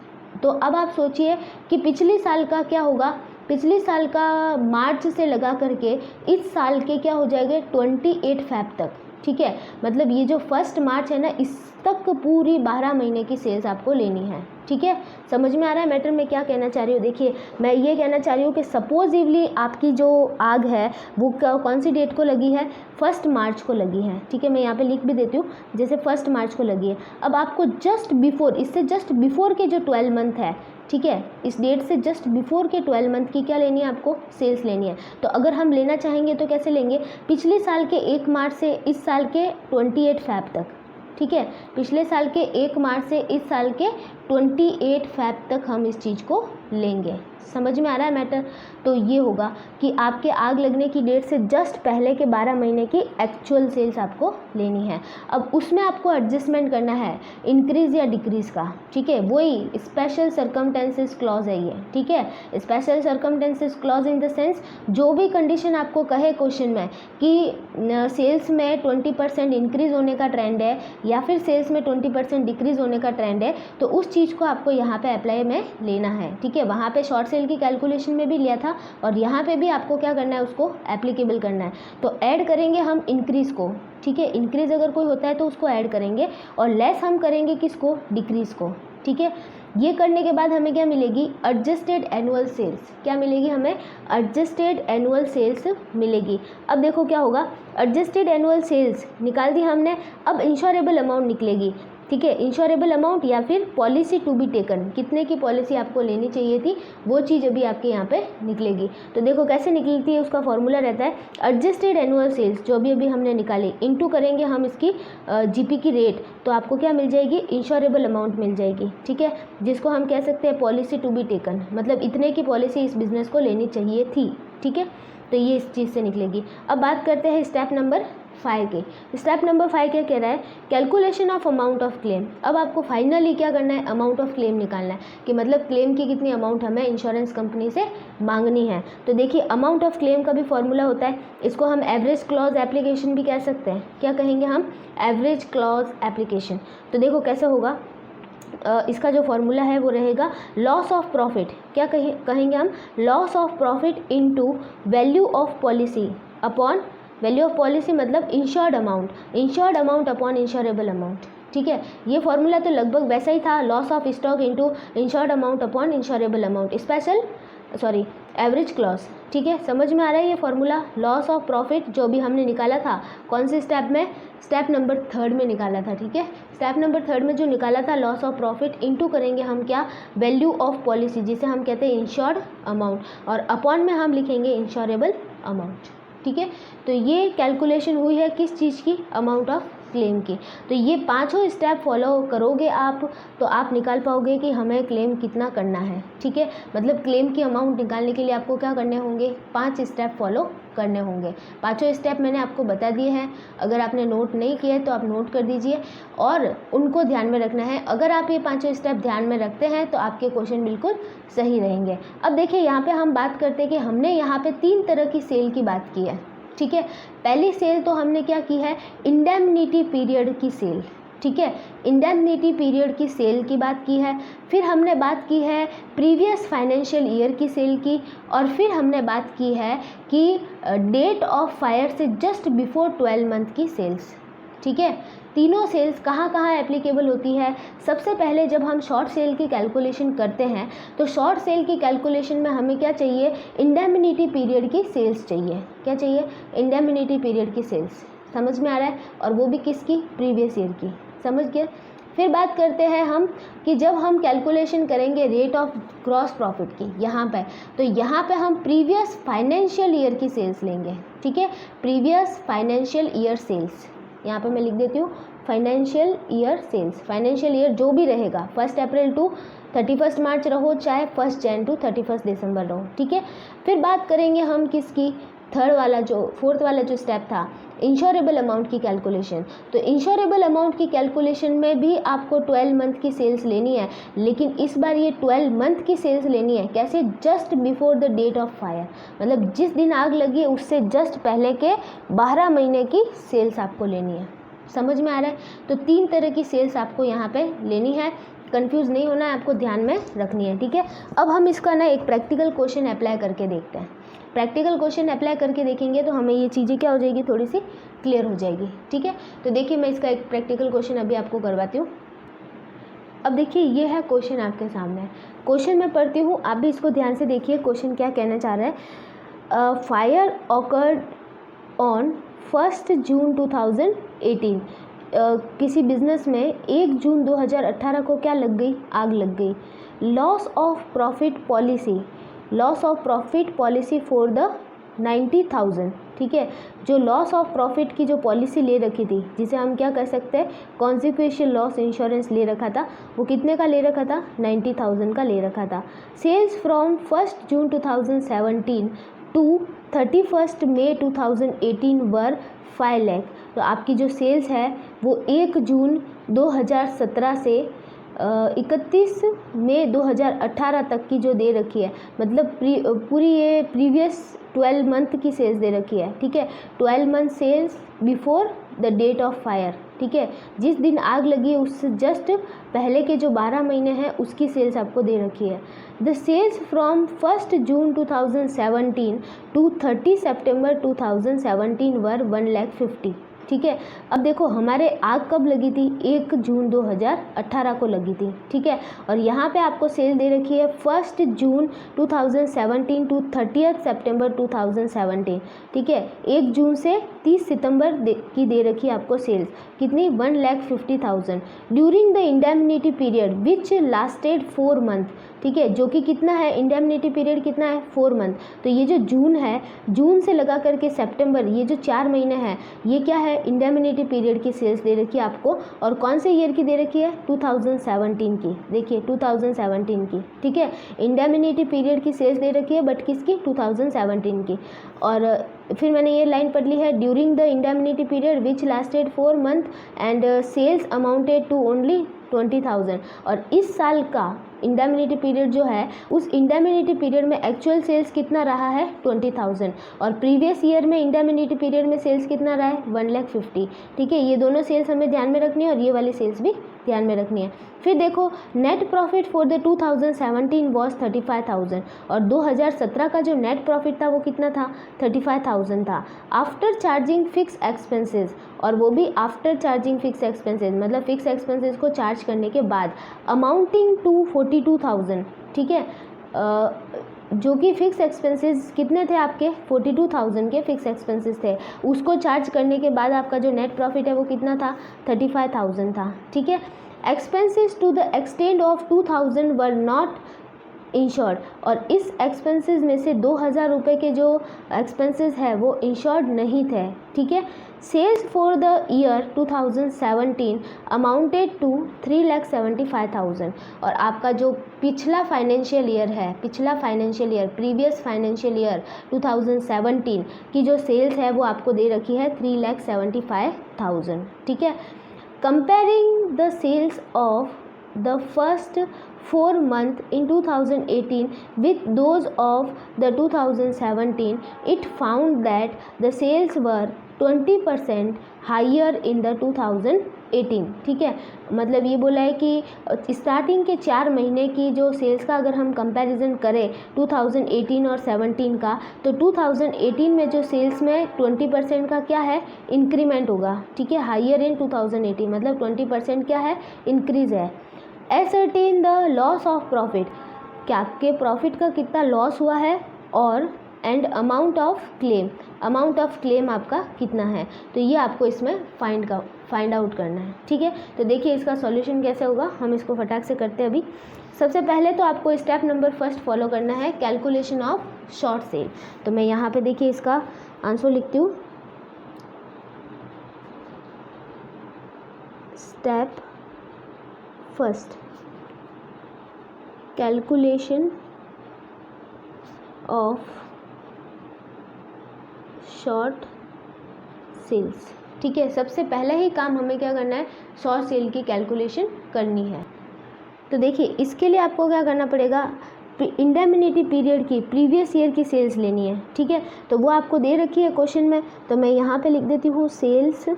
तो अब आप सोचिए कि पिछले साल का क्या होगा, पिछले साल का मार्च से लगा करके इस साल के क्या हो जाएंगे 28 फ़रवरी तक। ठीक है, मतलब ये जो 1 मार्च है ना, इस तक पूरी 12 महीने की सेल्स आपको लेनी है। ठीक है, समझ में आ रहा है मैटर में क्या कहना चाह रही हूँ। देखिए मैं ये कहना चाह रही हूँ कि सपोजिवली आपकी जो आग है वो कौन सी डेट को लगी है, 1 मार्च को लगी है। ठीक है, मैं यहाँ पे लिख भी देती हूँ, जैसे 1 मार्च को लगी है। अब आपको जस्ट बिफोर, इससे जस्ट बिफोर के जो 12 मंथ है, ठीक है, इस डेट से जस्ट बिफोर के 12 मंथ की क्या लेनी है, आपको सेल्स लेनी है। तो अगर हम लेना चाहेंगे तो कैसे लेंगे, पिछले साल के 1 मार्च से इस साल के 28 फ़रवरी तक। ठीक है। पिछले साल के 1 मार्च से इस साल के 28 फ़रवरी तक हम इस चीज़ को लेंगे। समझ में आ रहा है मैटर? तो ये होगा कि आपके आग लगने की डेट से जस्ट पहले के 12 महीने की एक्चुअल सेल्स आपको लेनी है। अब उसमें आपको एडजस्टमेंट करना है इंक्रीज़ या डिक्रीज़ का, ठीक है। वही स्पेशल सर्कमटेंसेस क्लॉज है ये, ठीक है। Special circumstances clause in the sense जो भी कंडीशन आपको कहे क्वेश्चन में कि सेल्स में 20% इंक्रीज़ होने का ट्रेंड है या फिर सेल्स में 20% डिक्रीज़ होने का ट्रेंड है, तो उस चीज़ को आपको यहाँ पे अप्लाई में लेना है, ठीक है। वहाँ पे शॉर्ट सेल की कैलकुलेशन में भी लिया था और यहाँ पे भी आपको क्या करना है, उसको एप्लीकेबल करना है। तो ऐड करेंगे हम इंक्रीज़ को, ठीक है। इंक्रीज़ अगर कोई होता है तो उसको ऐड करेंगे और लेस हम करेंगे किसको, डिक्रीज़ को, ठीक है। ये करने के बाद हमें क्या मिलेगी, एडजस्टेड एनुअल सेल्स। क्या मिलेगी हमें, एडजस्टेड एनुअल सेल्स मिलेगी। अब देखो क्या होगा, एडजस्टेड एनुअल सेल्स निकाल दी हमने, अब इंश्योरेबल अमाउंट निकलेगी, ठीक है। इंश्योरेबल अमाउंट या फिर पॉलिसी टू बी टेकन, कितने की पॉलिसी आपको लेनी चाहिए थी, वो चीज़ अभी आपके यहाँ पे निकलेगी। तो देखो कैसे निकलती है, उसका फॉर्मूला रहता है एडजस्टेड एनुअल सेल्स जो अभी हमने निकाली, इनटू करेंगे हम इसकी जीपी की रेट, तो आपको क्या मिल जाएगी, इंश्योरेबल अमाउंट मिल जाएगी, ठीक है। जिसको हम कह सकते हैं पॉलिसी टू बी टेकन, मतलब इतने की पॉलिसी इस बिज़नेस को लेनी चाहिए थी, ठीक है। तो ये इस चीज़ से निकलेगी। अब बात करते हैं स्टेप नंबर 5 के। स्टेप नंबर 5 क्या कह रहा है, calculation of amount of claim. अब आपको फाइनली क्या करना है, अमाउंट ऑफ क्लेम निकालना है कि मतलब क्लेम की कितनी अमाउंट हमें इंश्योरेंस कंपनी से मांगनी है। तो देखिए अमाउंट ऑफ क्लेम का भी फॉर्मूला होता है, इसको हम एवरेज क्लॉज एप्लीकेशन भी कह सकते हैं। क्या कहेंगे हम, एवरेज क्लॉज एप्लीकेशन। तो देखो कैसे होगा, इसका जो फॉर्मूला है वो रहेगा लॉस ऑफ प्रॉफिट। क्या कहेंगे हम, loss of profit into value of policy upon value of policy, मतलब insured amount upon insurable amount, ठीक है। ये फॉर्मूला तो लगभग वैसा ही था, loss of stock into insured amount upon insurable amount, average clause, ठीक है। समझ में आ रहा है ये फॉर्मूला, लॉस ऑफ प्रॉफिट जो भी हमने निकाला था कौन से स्टेप में, स्टेप नंबर 3 में निकाला था, ठीक है। स्टेप नंबर 3 में जो निकाला था लॉस ऑफ प्रॉफिट, इनटू करेंगे हम क्या, वैल्यू ऑफ पॉलिसी जिसे हम कहते हैं इंश्योर्ड अमाउंट, और अपॉन में हम लिखेंगे इंश्योरेबल अमाउंट, ठीक है। तो ये कैलकुलेशन हुई है किस चीज़ की, अमाउंट ऑफ क्लेम की। तो ये पांचों स्टेप फॉलो करोगे आप तो आप निकाल पाओगे कि हमें क्लेम कितना करना है, ठीक है। मतलब क्लेम की अमाउंट निकालने के लिए आपको क्या करने होंगे, 5 स्टेप फॉलो करने होंगे। पांचों स्टेप मैंने आपको बता दिए हैं, अगर आपने नोट नहीं किया है तो आप नोट कर दीजिए और उनको ध्यान में रखना है। अगर आप ये पांचों स्टेप ध्यान में रखते हैं तो आपके क्वेश्चन बिल्कुल सही रहेंगे। अब देखिए यहाँ पे हम बात करते हैं कि हमने यहाँ पे 3 तरह की सेल की बात की है, ठीक है। पहली सेल तो हमने क्या की है, इंडेमनिटी पीरियड की सेल, ठीक है। इंडेमनिटी पीरियड की सेल की बात की है, फिर हमने बात की है प्रीवियस फाइनेंशियल ईयर की सेल की, और फिर हमने बात की है कि डेट ऑफ फायर से जस्ट बिफोर 12 मंथ की सेल्स, ठीक है। तीनों सेल्स कहाँ कहाँ एप्लीकेबल होती है। सबसे पहले जब हम शॉर्ट सेल की कैलकुलेशन करते हैं तो शॉर्ट सेल की कैलकुलेशन में हमें क्या चाहिए, इंडेमनिटी पीरियड की सेल्स चाहिए। क्या चाहिए, इंडेमनिटी पीरियड की सेल्स। समझ में आ रहा है, और वो भी किसकी, प्रीवियस ईयर की, समझ गए। फिर बात करते हैं हम कि जब हम कैलकुलेशन करेंगे रेट ऑफ ग्रॉस प्रॉफिट की यहाँ पे, तो यहाँ पे हम प्रीवियस फाइनेंशियल ईयर की सेल्स लेंगे, ठीक है। प्रीवियस फाइनेंशियल ईयर सेल्स, यहाँ पे मैं लिख देती हूँ financial year sales. Financial year जो भी रहेगा 1 अप्रैल टू 31 मार्च रहो, चाहे 1 जनवरी टू 31 दिसंबर रहो, ठीक है। फिर बात करेंगे हम किसकी, फोर्थ वाला जो स्टेप था, इंश्योरेबल अमाउंट की कैलकुलेशन। तो इंश्योरेबल अमाउंट की कैलकुलेशन में भी आपको 12 मंथ की सेल्स लेनी है, लेकिन इस बार ये 12 मंथ की सेल्स लेनी है। कैसे, just before the date of fire, मतलब जिस दिन आग लगी है उससे जस्ट पहले के 12 महीने की सेल्स आपको लेनी है। समझ में आ रहा है। तो 3 तरह की सेल्स आपको यहाँ पे लेनी है, कंफ्यूज नहीं होना है, आपको ध्यान में रखनी है, ठीक है। अब हम इसका ना एक प्रैक्टिकल क्वेश्चन अप्लाई करके देखते हैं। प्रैक्टिकल क्वेश्चन अप्लाई करके देखेंगे तो हमें ये चीज़ें क्या हो जाएगी, थोड़ी सी क्लियर हो जाएगी, ठीक है। तो देखिए मैं इसका एक प्रैक्टिकल क्वेश्चन अभी आपको करवाती हूँ। अब देखिए ये है क्वेश्चन आपके सामने, क्वेश्चन मैं पढ़ती हूँ, आप भी इसको ध्यान से देखिए क्वेश्चन क्या कहना चाह रहा है। फायर ऑकर्ड ऑन 1 जून 2018। किसी बिजनेस में 1 जून 2018 को क्या लग गई, आग लग गई। Loss of profit policy for the 90,000, ठीक है। जो लॉस ऑफ प्रॉफिट की जो पॉलिसी ले रखी थी, जिसे हम क्या कर सकते हैं, कॉन्सिक्वेंशियल लॉस इंश्योरेंस ले रखा था, वो कितने का ले रखा था, 90,000 का ले रखा था। सेल्स फ्रॉम 1 जून 2017 टू 31 मई 2018 वर 5 लाख। तो आपकी जो सेल्स है वो 1 जून 2017 से 31 मई 2018 तक की जो दे रखी है, मतलब पूरी ये प्रीवियस 12 मंथ की सेल्स दे रखी है, ठीक है। 12 month sales before the date of fire, ठीक है। जिस दिन आग लगी है उससे जस्ट पहले के जो 12 महीने हैं उसकी सेल्स आपको दे रखी है। The sales from 1 June 2017 to 30 September 2017 were 1,50,000, ठीक है। अब देखो हमारे आग कब लगी थी, 1 जून 2018 को लगी थी, ठीक है। और यहाँ पे आपको सेल दे रखी है 1 जून 2017 टू 30 सितंबर 2017, ठीक है। 1 जून से 30 सितंबर की दे रखी है आपको सेल्स, कितनी, 1,50,000 during the indemnity period which lasted 4 month, ठीक है। जो कि कितना है, इंडेमनिटी पीरियड कितना है, 4 मंथ। तो ये जो जून है, जून से लगा करके सितंबर, ये जो 4 महीने हैं, ये क्या है, इंडेमनिटी पीरियड की सेल्स दे रखी है आपको। और कौन से ईयर की दे रखी है, 2017 की, देखिए 2017 की, ठीक है। इंडेमनिटी पीरियड की सेल्स दे रखी है, बट किसकी, 2017 की। और फिर मैंने ये लाइन पढ़ ली है, during the indemnity period which lasted 4 month and sales amounted to only 20,000। और इस साल का इंडेमनिटी पीरियड जो है, उस इंडेमनिटी पीरियड में एक्चुअल सेल्स कितना रहा है, 20,000। और प्रीवियस ईयर में इंडेमनिटी पीरियड में सेल्स कितना रहा है, 1,50,000, ठीक है। ये दोनों सेल्स हमें ध्यान में रखनी है और ये वाली सेल्स भी ध्यान में रखनी है। फिर देखो net profit for the 2017 was 35,000 और 2017 का जो नेट प्रॉफिट था वो कितना था, 35,000 था। आफ्टर चार्जिंग फिक्स एक्सपेंसेस, और वो भी आफ्टर चार्जिंग फिक्स एक्सपेंसेस, मतलब फिक्स एक्सपेंसेस को चार्ज करने के बाद, अमाउंटिंग टू 42,000, ठीक है। जो कि फिक्स एक्सपेंसेस कितने थे आपके, 42,000 के फिक्स एक्सपेंसेस थे, उसको चार्ज करने के बाद आपका जो नेट प्रॉफिट है वो कितना था, 35,000 था, ठीक है। Expenses to the extend of 2,000 were not insured, और इस एक्सपेंसेस में से 2,000 रुपये के जो एक्सपेंसेस है वो इंश्योर्ड नहीं थे, ठीक है। Sales for the year 2017 amounted to 3,75,000, और आपका जो पिछला फाइनेंशियल ईयर है, पिछला financial year, previous financial year 2017 की जो सेल्स है वो आपको दे रखी है 3,75,000, ठीक है। Comparing the sales of the first 4 months in 2018 with those of the 2017, it found that the sales were 20% higher in the 2018, ठीक है। मतलब ये बोला है कि स्टार्टिंग के 4 महीने की जो सेल्स का अगर हम कंपैरिजन करें 2018 और 17 का, तो 2018 में जो सेल्स में 20% का क्या है, इंक्रीमेंट होगा, ठीक है। हाइयर इन 2018 मतलब 20% क्या है, इंक्रीज़ है। Ascertain the loss of profit, क्या आपके प्रॉफिट का कितना लॉस हुआ है, और and amount of claim, amount of claim आपका कितना है, तो ये आपको इसमें फाइंड आउट करना है, ठीक है। तो देखिए इसका सॉल्यूशन कैसे होगा, हम इसको फटाक से करते हैं अभी। सबसे पहले तो आपको स्टेप नंबर फर्स्ट फॉलो करना है, कैलकुलेशन ऑफ शॉर्ट सेल। तो मैं यहाँ पे देखिए इसका आंसर लिखती हूँ। Step first, calculation of short sales, ठीक है। सबसे पहला ही काम हमें क्या करना है, शॉर्ट सेल की कैलकुलेशन करनी है। तो देखिए इसके लिए आपको क्या करना पड़ेगा, इंडेमनिटी पीरियड की प्रीवियस ईयर की सेल्स लेनी है, ठीक है। तो वो आपको दे रखी है क्वेश्चन में, तो मैं यहाँ पे लिख देती हूँ सेल्स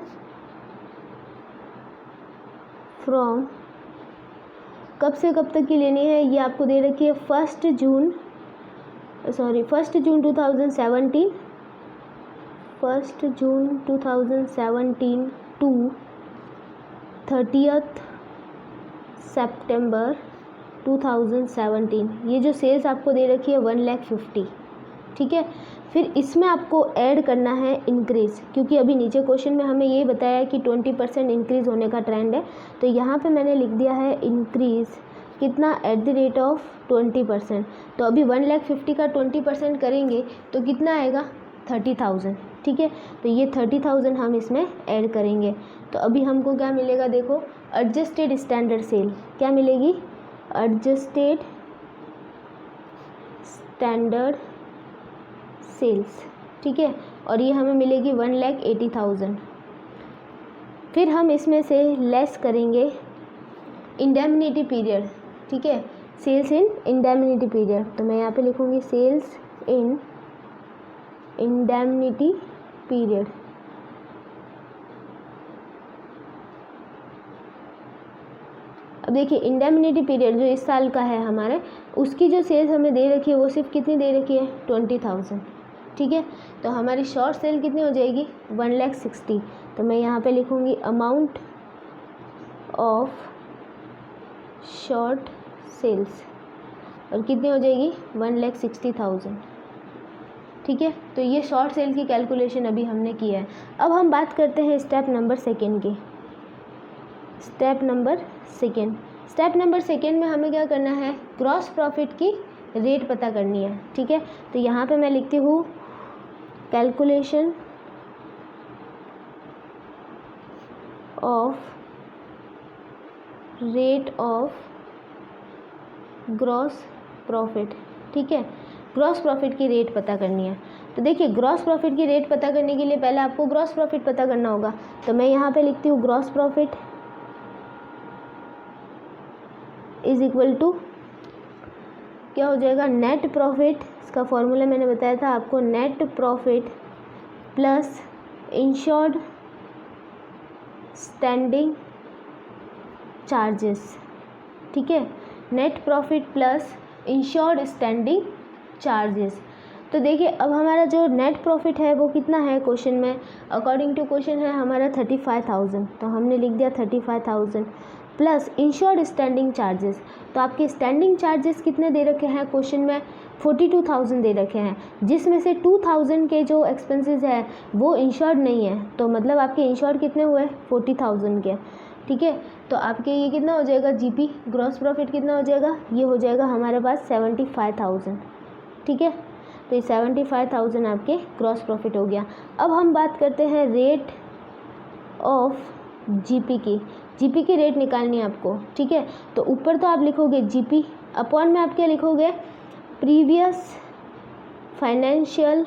फ्रॉम, कब से कब तक की लेनी है, ये आपको दे रखी है 1 जून 2017, 1 जून 2017 टू 30 सितंबर 2017, ये जो सेल्स आपको दे रखी है 1,50,000, ठीक है। फिर इसमें आपको ऐड करना है इंक्रीज़, क्योंकि अभी नीचे क्वेश्चन में हमें ये बताया है कि 20% इंक्रीज़ होने का ट्रेंड है, तो यहाँ पे मैंने लिख दिया है इंक्रीज़ कितना, एट द रेट ऑफ 20%। तो अभी 1,50,000 का 20% करेंगे तो कितना आएगा, 30,000, ठीक है। तो ये 30,000 हम इसमें ऐड करेंगे। तो अभी हमको क्या मिलेगा, देखो एडजस्टेड स्टैंडर्ड सेल क्या मिलेगी, एडजस्टेड स्टैंडर्ड सेल्स, ठीक है। और ये हमें मिलेगी 1,80,000। फिर हम इसमें से लेस करेंगे इंडेमनिटी पीरियड, ठीक है, सेल्स इन इंडेमनिटी पीरियड। तो मैं यहाँ पे लिखूँगी सेल्स इन इंडेमनिटी पीरियड। अब देखिए इंडेमनिटी पीरियड जो इस साल का है हमारे, उसकी जो सेल्स हमें दे रखी है वो सिर्फ कितनी दे रखी है, 20,000, ठीक है। तो हमारी शॉर्ट सेल कितनी हो जाएगी, 1,60,000। तो मैं यहाँ पे लिखूँगी अमाउंट ऑफ शॉर्ट सेल्स, और कितनी हो जाएगी, 1,60,000, ठीक है। तो ये शॉर्ट सेल की कैलकुलेशन अभी हमने की है। अब हम बात करते हैं स्टेप नंबर सेकेंड की। स्टेप नंबर सेकेंड में हमें क्या करना है, ग्रॉस प्रॉफिट की रेट पता करनी है, ठीक है। तो यहाँ पे मैं लिखती हूँ calculation of rate of gross profit, ठीक है। ग्रॉस प्रॉफिट की रेट पता करनी है। तो देखिए ग्रॉस प्रॉफिट की रेट पता करने के लिए पहले आपको ग्रॉस प्रॉफिट पता करना होगा। तो मैं यहाँ पे लिखती हूँ gross profit is equal to क्या हो जाएगा, नेट प्रॉफिट, इसका फॉर्मूला मैंने बताया था आपको, net profit plus insured standing charges, ठीक है। Net profit plus insured standing charges. तो देखिए अब हमारा जो नेट प्रॉफिट है वो कितना है, क्वेश्चन में अकॉर्डिंग टू क्वेश्चन है हमारा 35,000। तो हमने लिख दिया 35,000 प्लस इंश्योर्ड स्टैंडिंग चार्जेस। तो आपके स्टैंडिंग चार्जेस कितने दे रखे हैं क्वेश्चन में, 42,000 दे रखे हैं, जिसमें से 2,000 के जो एक्सपेंसेस है वो इंश्योर्ड नहीं है। तो मतलब आपके इंश्योर्ड कितने हुए, 40,000 के, ठीक है। तो आपके ये कितना हो जाएगा, जीपी ग्रॉस प्रॉफिट कितना हो जाएगा, ये हो जाएगा हमारे पास 75,000, ठीक है। तो ये 75,000 आपके ग्रॉस प्रॉफिट हो गया। अब हम बात करते हैं रेट ऑफ जीपी की। जीपी की रेट निकालनी है आपको, ठीक है। तो ऊपर तो आप लिखोगे जीपी, अपॉन में आप क्या लिखोगे, previous financial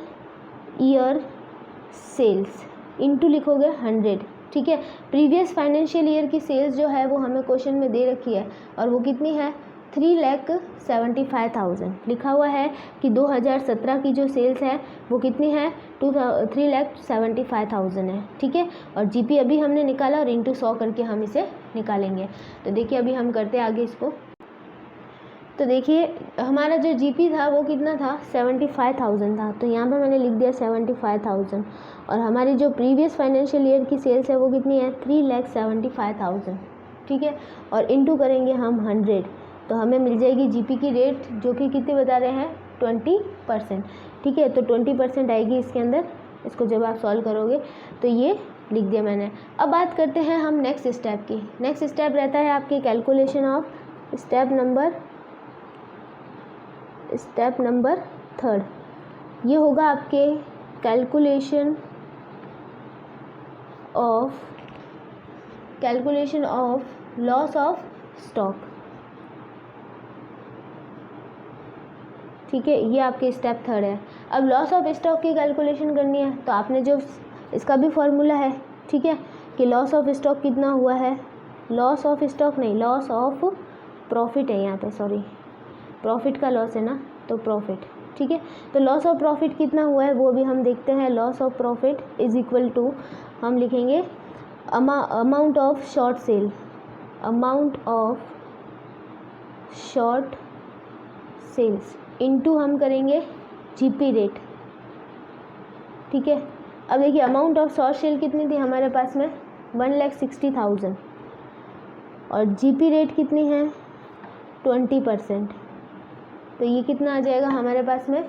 year sales, into लिखोगे 100, ठीक है। प्रीवियस फाइनेंशियल ईयर की सेल्स जो है वो हमें क्वेश्चन में दे रखी है, और वो कितनी है, 3,75,000 लिखा हुआ है कि 2017 की जो सेल्स है वो कितनी है, 3,75,000 है, ठीक है। और जीपी अभी हमने निकाला और इंटू 100 करके हम इसे निकालेंगे। तो देखिए अभी हम करते हैं आगे इसको। तो देखिए हमारा जो जीपी था वो कितना था, 75,000 था। तो यहाँ पर मैंने लिख दिया 75,000, और हमारी जो प्रीवियस फाइनेंशियल ईयर की सेल्स है वो कितनी है, 3,75,000, ठीक है। और इंटू करेंगे हम 100, तो हमें मिल जाएगी जीपी की रेट जो कि कितनी बता रहे हैं, 20%, ठीक है। तो 20% आएगी इसके अंदर, इसको जब आप सॉल्व करोगे तो ये लिख दिया मैंने। अब बात करते हैं हम नेक्स्ट स्टेप की। नेक्स्ट स्टेप रहता है आपकी कैलकुलेशन ऑफ स्टेप नंबर 3। ये होगा आपके calculation of loss of stock, ठीक है। ये आपके स्टेप 3 है। अब लॉस ऑफ स्टॉक की कैलकुलेशन करनी है, तो आपने जो इसका भी फॉर्मूला है, ठीक है, कि लॉस ऑफ स्टॉक कितना हुआ है, लॉस ऑफ स्टॉक नहीं, लॉस ऑफ प्रॉफिट है यहाँ पे, सॉरी प्रॉफिट का लॉस है ना, तो प्रॉफिट, ठीक है। तो लॉस ऑफ प्रॉफिट कितना हुआ है वो भी हम देखते हैं। Loss of profit is equal to हम लिखेंगे amount of short sale, amount of short sales into हम करेंगे जीपी रेट, ठीक है। अब देखिए अमाउंट ऑफ शॉर्ट सेल कितनी थी हमारे पास में, 1,60,000, और जीपी रेट कितनी है, 20%। तो ये कितना आ जाएगा हमारे पास में,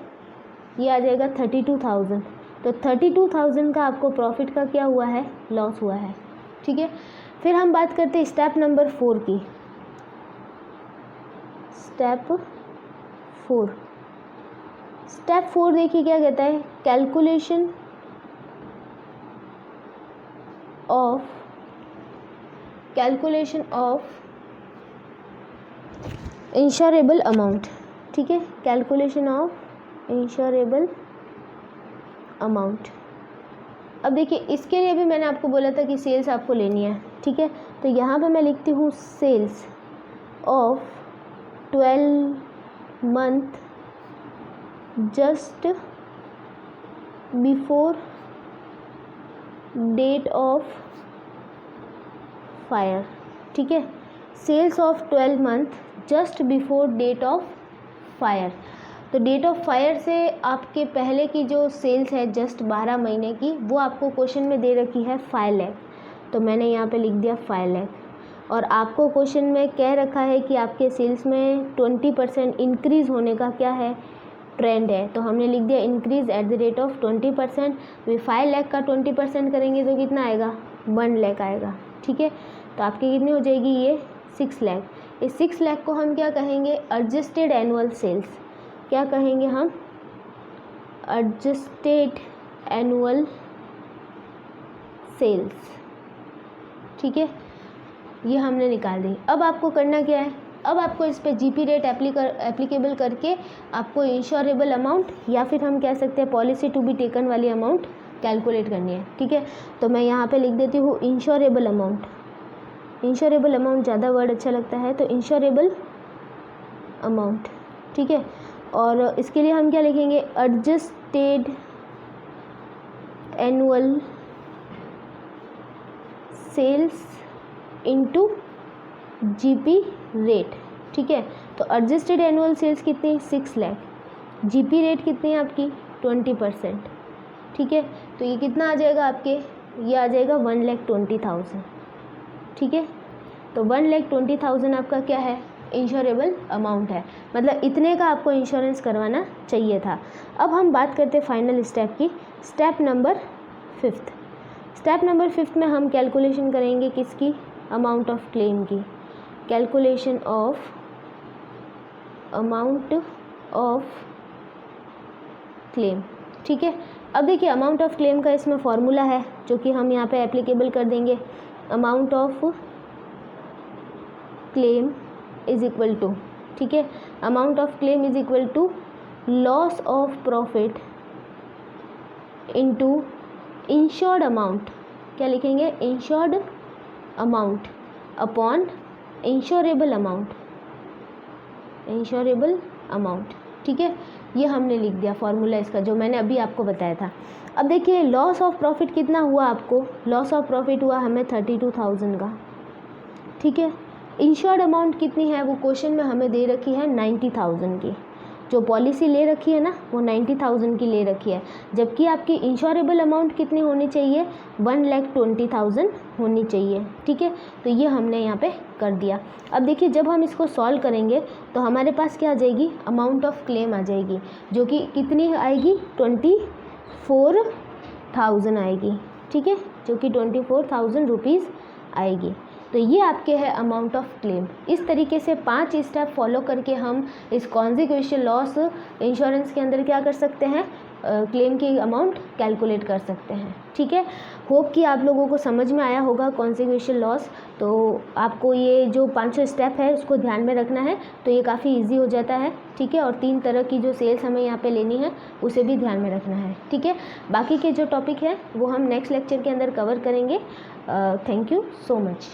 ये आ जाएगा 32,000। तो 32,000 का आपको प्रॉफिट का क्या हुआ है, लॉस हुआ है, ठीक है। फिर हम बात करते हैं स्टेप नंबर 4 की। स्टेप 4 स्टेप 4 देखिए क्या कहता है, कैलकुलेशन ऑफ इंश्योरेबल अमाउंट। ठीक है, कैलकुलेशन ऑफ इंश्योरेबल अमाउंट। अब देखिए इसके लिए भी मैंने आपको बोला था कि सेल्स आपको लेनी है। ठीक है, तो यहाँ पे मैं लिखती हूँ sales of 12 month just before date of fire. ठीक है, sales of 12 month just before date of fire. तो डेट ऑफ फायर से आपके पहले की जो सेल्स है जस्ट 12 महीने की, वो आपको क्वेश्चन में दे रखी है 5 लाख। तो मैंने यहाँ पे लिख दिया 5 लाख। और आपको क्वेश्चन में कह रखा है कि आपके सेल्स में 20% इंक्रीज़ होने का क्या है, ट्रेंड है। तो हमने लिख दिया increase at the rate of 20%। वे 5 लाख का 20% करेंगे तो कितना आएगा, 1 लाख आएगा। ठीक है, तो आपकी कितनी हो जाएगी, ये 6 लाख। इस 6 लाख को हम क्या कहेंगे, एडजस्टेड एनुअल सेल्स। क्या कहेंगे हम, एडजस्टेड एनुअल सेल्स। ठीक है, ये हमने निकाल दी। अब आपको करना क्या है, अब आपको इस पे जीपी रेट एप्लीकेबल करके आपको इंश्योरेबल अमाउंट या फिर हम कह सकते हैं पॉलिसी टू बी टेकन वाली अमाउंट कैलकुलेट करनी है। ठीक है, तो मैं यहाँ पे लिख देती हूँ इंश्योरेबल अमाउंट। इंश्योरेबल अमाउंट ज़्यादा वर्ड अच्छा लगता है, तो इंश्योरेबल अमाउंट। ठीक है, और इसके लिए हम क्या लिखेंगे, adjusted annual sales into GP rate. ठीक है, तो एडजस्टेड एनुअल सेल्स कितनी, 6 लाख। जीपी रेट कितनी है आपकी, 20%। ठीक है, तो ये कितना आ जाएगा आपके, ये आ जाएगा 1,20,000। ठीक है, तो 1,20,000 आपका क्या है, इंश्योरेबल अमाउंट है। मतलब इतने का आपको इंश्योरेंस करवाना चाहिए था। अब हम बात करते हैं फाइनल स्टेप की, स्टेप नंबर 5। स्टेप नंबर 5 में हम कैलकुलेशन करेंगे किसकी, अमाउंट ऑफ क्लेम की। Calculation of amount of claim. ठीक है, अब देखिए अमाउंट ऑफ क्लेम का इसमें फॉर्मूला है जो कि हम यहाँ पे एप्लीकेबल कर देंगे। Amount of claim is equal to, ठीक है, amount of claim is equal to loss of profit into insured amount. क्या लिखेंगे, insured amount upon insurable amount, insurable amount. ठीक है, ये हमने लिख दिया फॉर्मूला इसका जो मैंने अभी आपको बताया था। अब देखिए लॉस ऑफ प्रॉफिट कितना हुआ आपको, लॉस ऑफ प्रॉफिट हुआ हमें 32,000 का। ठीक है, इंश्योर्ड अमाउंट कितनी है, वो क्वेश्चन में हमें दे रखी है 90,000 की। जो पॉलिसी ले रखी है ना वो 90,000 की ले रखी है, जबकि आपकी इंश्योरेबल अमाउंट कितनी होनी चाहिए, 1,20,000 होनी चाहिए। ठीक है, तो ये हमने यहाँ पे कर दिया। अब देखिए जब हम इसको सॉल्व करेंगे तो हमारे पास क्या आ जाएगी, अमाउंट ऑफ क्लेम आ जाएगी, जो कि कितनी आएगी, 24,000 आएगी। ठीक है, जो कि 24,000 रुपीज़ आएगी। तो ये आपके है अमाउंट ऑफ क्लेम। इस तरीके से 5 स्टेप फॉलो करके हम इस कॉन्जिक्वेशियल लॉस इंश्योरेंस के अंदर क्या कर सकते हैं, क्लेम की अमाउंट कैलकुलेट कर सकते हैं। ठीक है, होप कि आप लोगों को समझ में आया होगा कॉन्जिक्वेशियल लॉस। तो आपको ये जो 5 स्टेप है उसको ध्यान में रखना है, तो ये काफ़ी इजी हो जाता है। ठीक है, और 3 तरह की जो सेल्स हमें यहाँ पे लेनी है उसे भी ध्यान में रखना है। ठीक है, बाकी के जो टॉपिक है वो हम नेक्स्ट लेक्चर के अंदर कवर करेंगे। Thank you so much.